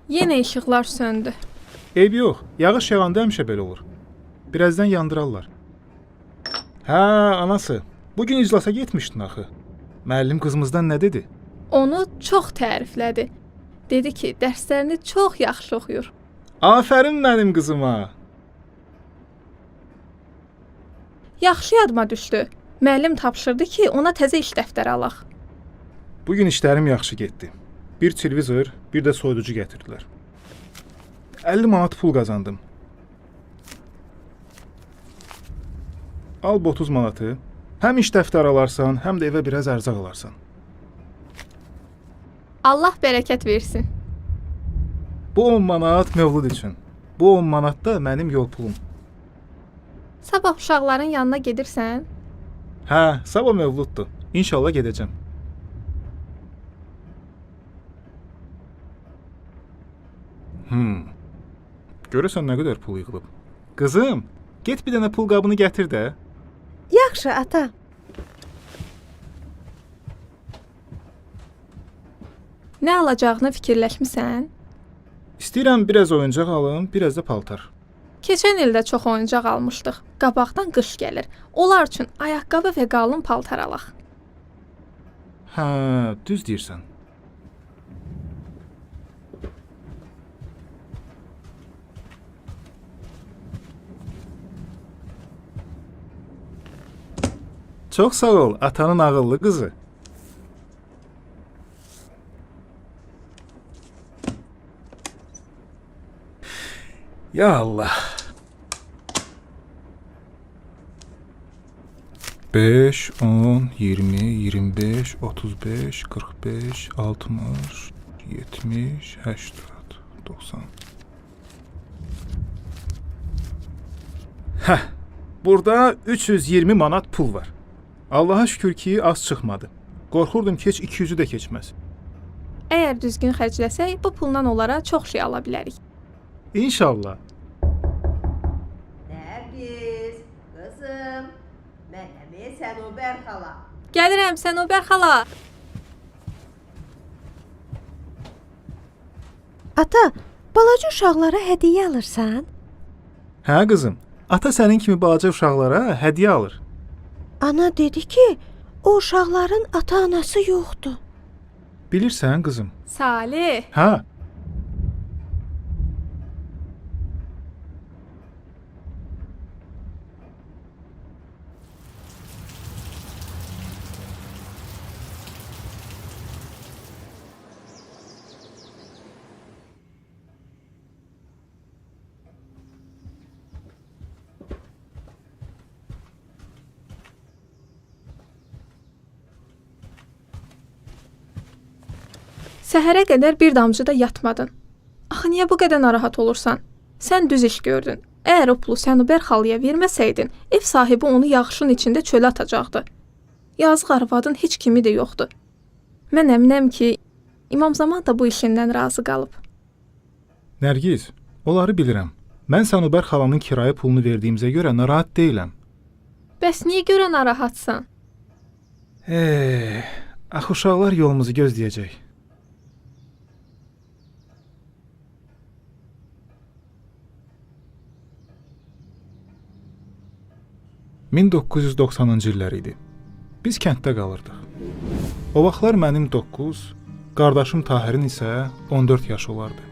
Yenə işıqlar söndü. Eybi yox, yağış yağanda həmişə belə olur. Birazdan yandırarlar. Hə, anası, bugün iclasa getmişdin axı. Müəllim qızımızdan nə dedi? Onu çox təriflədi. Dedi ki, dərslərini çox yaxşı oxuyur. Afərin mənim qızıma. Yaxşı yadıma düşdü. Müəllim tapşırdı ki, ona təzə iş dəftəri alaq. Bugün işlərim yaxşı getdi. Bir televizor, bir də soyuducu gətirdilər. 50 manat pul qazandım. Al bu 30 manatı. Həm iş dəftəri alarsan, həm də evə biraz ərzaq alarsan. Allah bərəkət versin. Bu 10 manat Mövlud üçün. Bu 10 manat da mənim yol pulum. Sabah uşaqların yanına gedirsən? Hə, sabah Mövluddur. İnşallah gedəcəm. Görəsən nə qədər pul yığılıb? Qızım, get bir dənə pul qabını gətir də. Yaxşı, ata. Nə alacağını fikirləşmisən? İstəyirəm biraz oyuncaq alım, biraz da paltar. Keçən ildə çox oyuncaq almışdıq. Qabaqdan qış gəlir. Onlar üçün ayaqqabı və qalın paltar alaq. Hə, düz deyirsən. Çox sağ ol, atanın ağıllı qızı. Ya Allah. 5, 10, 20, 25, 35, 45, 60, 70, 80, 90. Hə, burada 320 manat pul var. Allaha şükür ki, az çıxmadı. Qorxurdum ki, heç 200-ü də keçməz. Əgər düzgün xərcləsək, bu pulla onlara çox şey ala bilərik. İnşallah. Nərgiz, qızım, mənəmi Sənubər xala. Gəlirəm, Sənubər xala. Ata, balaca uşaqlara hədiyyə alırsan? Hə qızım, ata sənin kimi balaca uşaqlara hədiyyə alır. Ana dedi ki, o uşaqların ata-anası yoxdur. Bilirsən qızım? Salih. Hə. Səhərə qədər bir damcı da yatmadın. Axı niyə bu qədər narahat olursan? Sən düz iş gördün. Əgər o pulu Sənubər xalaya verməsəydin, ev sahibi onu yağışın içində çölə atacaqdı. Yazıq arvadın heç kimi də yoxdur. Mən əminəm ki, İmamzaman da bu işindən razı qalıb. Nərgiz, onları bilirəm. Mən Sənubər xalanın kirayə pulunu verdiyimizə görə narahat deyiləm. Bəs niyə görə narahatsan? Axı uşaqlar yolumuzu gözləyəcək. 1990-cı illər idi. Biz kənddə qalırdıq. O vaxtlar mənim 9, qardaşım Tahirin isə 14 yaşı olardı.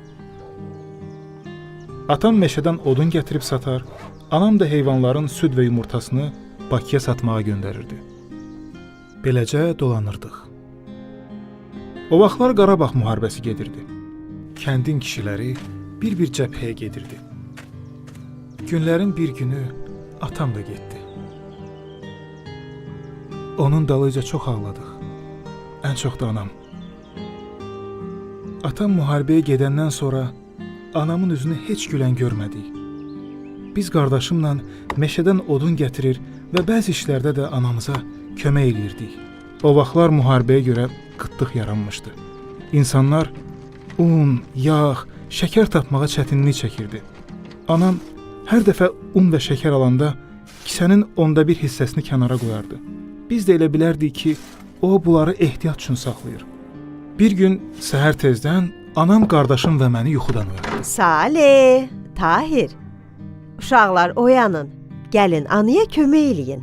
Atam meşədən odun gətirib satar, anam da heyvanların süd və yumurtasını Bakıya satmağa göndərirdi. Beləcə dolanırdıq. O vaxtlar Qarabağ müharibəsi gedirdi. Kəndin kişiləri bir-bir cəbhəyə gedirdi. Günlərin bir günü atam da getdi. Onun dalıyca çox ağladıq. Ən çox da anam. Atam müharibəyə gedəndən sonra anamın üzünü heç gülən görmədik. Biz qardaşımla meşədən odun gətirir və bəzi işlərdə də anamıza kömək eləyirdik. O vaxtlar müharibəyə görə qıtlıq yaranmışdı. İnsanlar un, yağ, şəkər tapmağa çətinlik çəkirdi. Anam hər dəfə un və şəkər alanda kisənin 1/10 hissəsini kənara qoyardı. Biz də elə bilərdik ki, o bunları ehtiyat üçün saxlayır. Bir gün səhər tezdən Anam, qardaşım və məni yuxudan oyatdı. Salih, Tahir. Uşaqlar oyanın. Gəlin anaya kömək eləyin.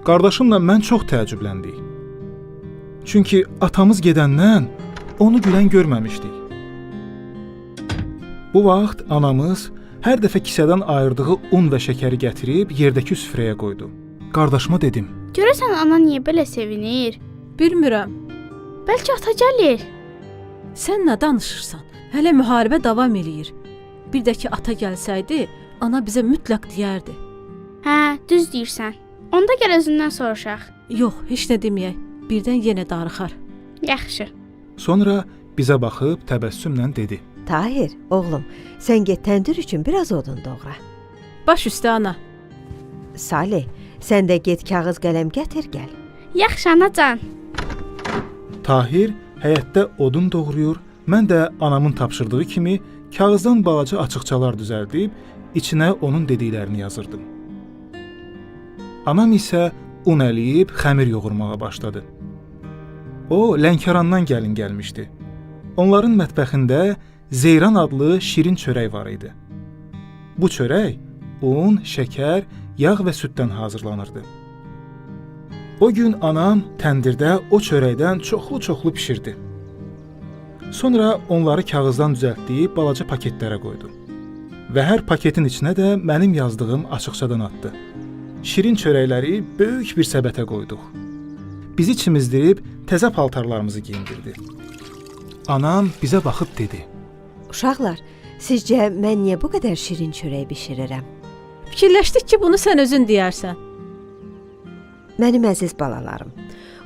Qardaşımla mən çox təəccübləndik. Çünki atamız gedəndən onu gülən görməmişdik. Bu vaxt anamız hər dəfə kisədən ayırdığı un və şəkəri gətirib yerdəki süfrəyə qoydu. Qardaşıma dedim: Görəsən ana niyə belə sevinir? Bilmirəm. Bəlkə ata gəlir. Sən nə danışırsan? Hələ müharibə davam eləyir. Bir də ki ata gəlsəydi, ana bizə mütləq deyərdi. Hə, düz deyirsən. Onda gəl özündən soruşaq. Yox, heç nə deməyək. Birdən yenə darıxar. Yaxşı. Sonra bizə baxıb təbəssümlə dedi: Tahir, oğlum, sən get təndir üçün biraz odun doğra. Baş üstə ana. Salih, sən də get kağız qələm gətir gəl. Yaxşı anacan. Tahir həyətdə odun doğrayır, mən də anamın tapşırdığı kimi kağızdan balaca açıqçalar düzəldib içinə onun dediklərini yazırdım. Anam isə un əliyib xəmir yoğurmağa başladı. O, Lənkərandan gəlin gəlmişdi. Onların mətbəxində Zeyran adlı şirin çörək var idi. Bu çörək un, şəkər, yağ və süddən hazırlanırdı. O gün anam təndirdə o çörəkdən çoxlu-çoxlu bişirdi. Sonra onları kağızdan düzəltdiyib balaca paketlərə qoydu. Və hər paketin içinə də mənim yazdığım açıqçadan atdı. Şirin çörəkləri böyük bir səbətə qoyduq. Bizi çimizdirib təzə paltarlarımızı geyindirdi. Anam bizə baxıb dedi: Uşaqlar, sizcə mən niyə bu qədər şirin çörək bişirirəm? Fikirləşdik ki, bunu sən özün deyərsən. Mənim əziz balalarım,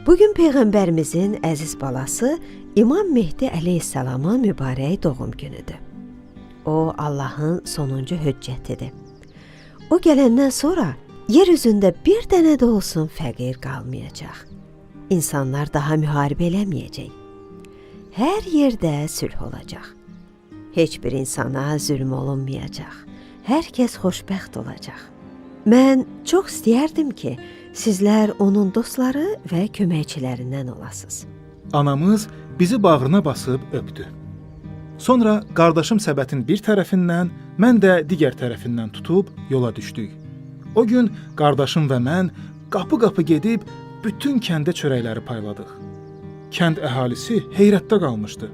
bugün Peyğəmbərimizin əziz balası İmam Mehdi əleyhissalamın mübarək doğum günüdür. O, Allahın sonuncu höccətidir. O gələndən sonra yer üzündə bir dənə də olsun fəqir qalmayacaq. İnsanlar daha müharibə eləməyəcək. Hər yerdə sülh olacaq. Heç bir insana zülm olunmayacaq. Hər kəs xoşbəxt olacaq. Mən çox istəyərdim ki, sizlər onun dostları və köməkçilərindən olasınız. Anamız bizi bağrına basıb öpdü. Sonra qardaşım səbətin bir tərəfindən, mən də digər tərəfindən tutub yola düşdük. O gün qardaşım və mən qapı-qapı gedib bütün kəndə çörəkləri payladıq. Kənd əhalisi heyrətdə qalmışdı.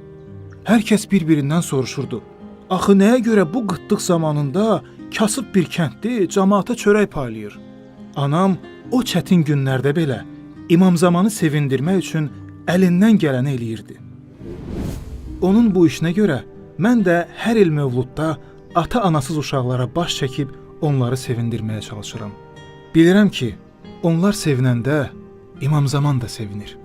Hər kəs bir-birindən soruşurdu: "Axı nəyə görə bu qıtlıq zamanında kasıb bir kəndli camaata çörək paylayır?" Anam o çətin günlərdə belə İmamzamanı sevindirmək üçün əlindən gələni eləyirdi. Onun bu işinə görə mən də hər il Mövludda ata-anasız uşaqlara baş çəkib onları sevindirməyə çalışıram. Bilirəm ki, onlar sevinəndə İmamzaman da sevinir.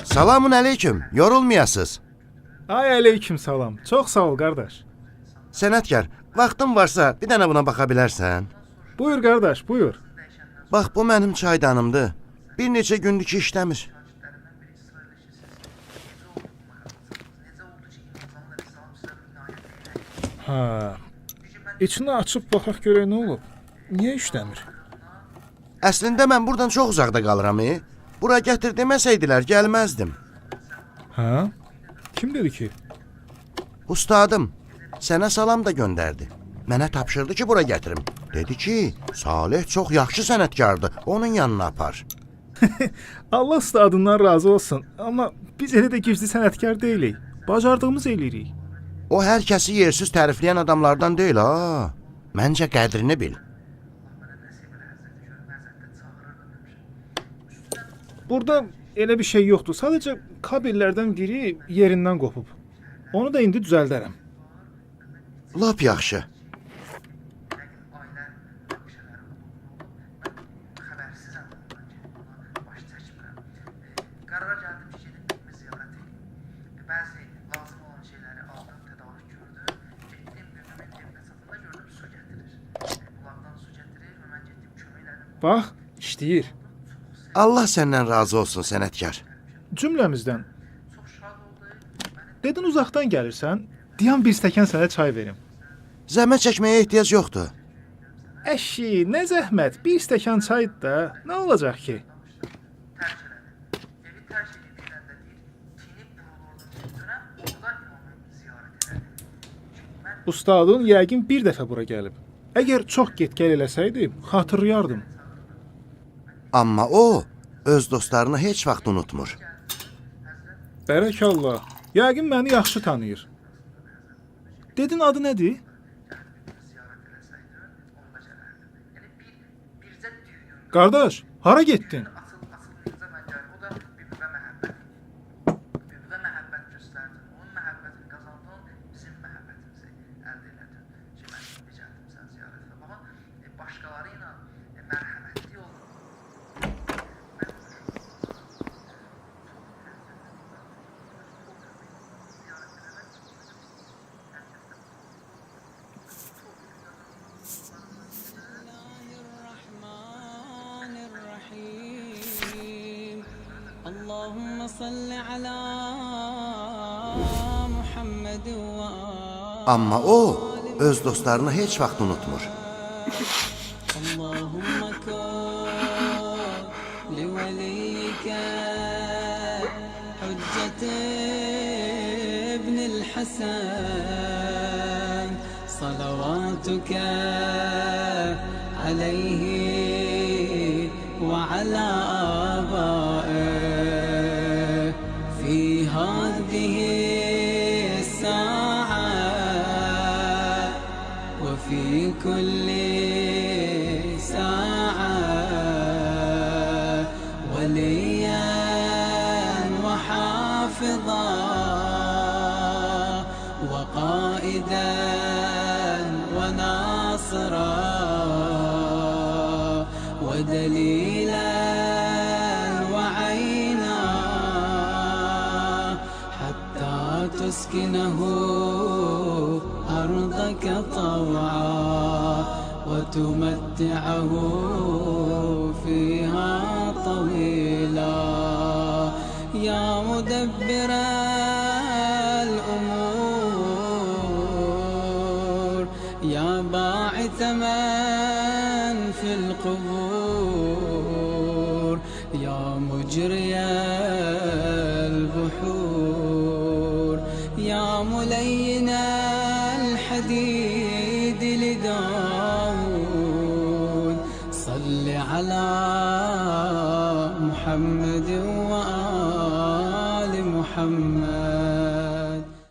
Salamun aleyküm, yorulmayasız. Ay aleyküm salam. Çox sağ ol qardaş. Sənətkar, vaxtın varsa bir dənə buna baxa bilərsən? Buyur qardaş, buyur. Bax, bu mənim çaydanımdır. Bir neçə gündür ki işləmir. Ha. İçini açıb baxaq görək nə olub. Niyə işləmir? Əslində mən buradan çox uzaqda qalıram. Bura gətir deməsəydilər, gəlməzdim. Hə? Kim dedi ki? Ustadım, sənə salam da göndərdi. Mənə tapşırdı ki, bura gətirim. Dedi ki, Salih çox yaxşı sənətkardır, onun yanına apar. Allah ustadından razı olsun. Amma biz elə də gizli sənətkar deyilik. Bacardığımız eləyirik. O hər kəsi yersiz tərifləyən adamlardan deyil, ha. Məncə qədrini bil. Burada elə bir şey yoxdur. Sadəcə kabellərdən biri yerindən qopub. Onu da indi düzəldərəm. Lap yaxşı. Bax, işləyir. Allah səndən razı olsun sənətkar. Cümləmizdən. Dedin uzaqdan gəlirsən, dayan bir stəkan sənə çay verim. Zəhmət çəkməyə ehtiyac yoxdur. Əşi, nə zəhmət, bir stəkan çaydı da, nə olacaq ki? Ustadın yəqin bir dəfə bura gəlib. Əgər çox get-gəl eləsəydi, xatırlayardım. Amma o öz dostlarını heç vaxt unutmur. Bərəkallah, yəqin məni yaxşı tanıyır. Dedin adı nədir? Qardaş, hara getdin? اللهم صل على محمد Amma o öz dostlarını heç vaxt unutmur. اللهم كن لوليك حجة ابن الحسن صلواتك عليه وعلى آبائه في هذه الساعة وفي كل ساعة وليا وحافظا وقائدا وناصرا ودليلا وعينا حتى تسكنه أرضك طوعا وتمتعه فيها طويلا يا مدبر الأمور يا باعث من في القبور يا مجري البحور يا ملين الحديد لداود صل على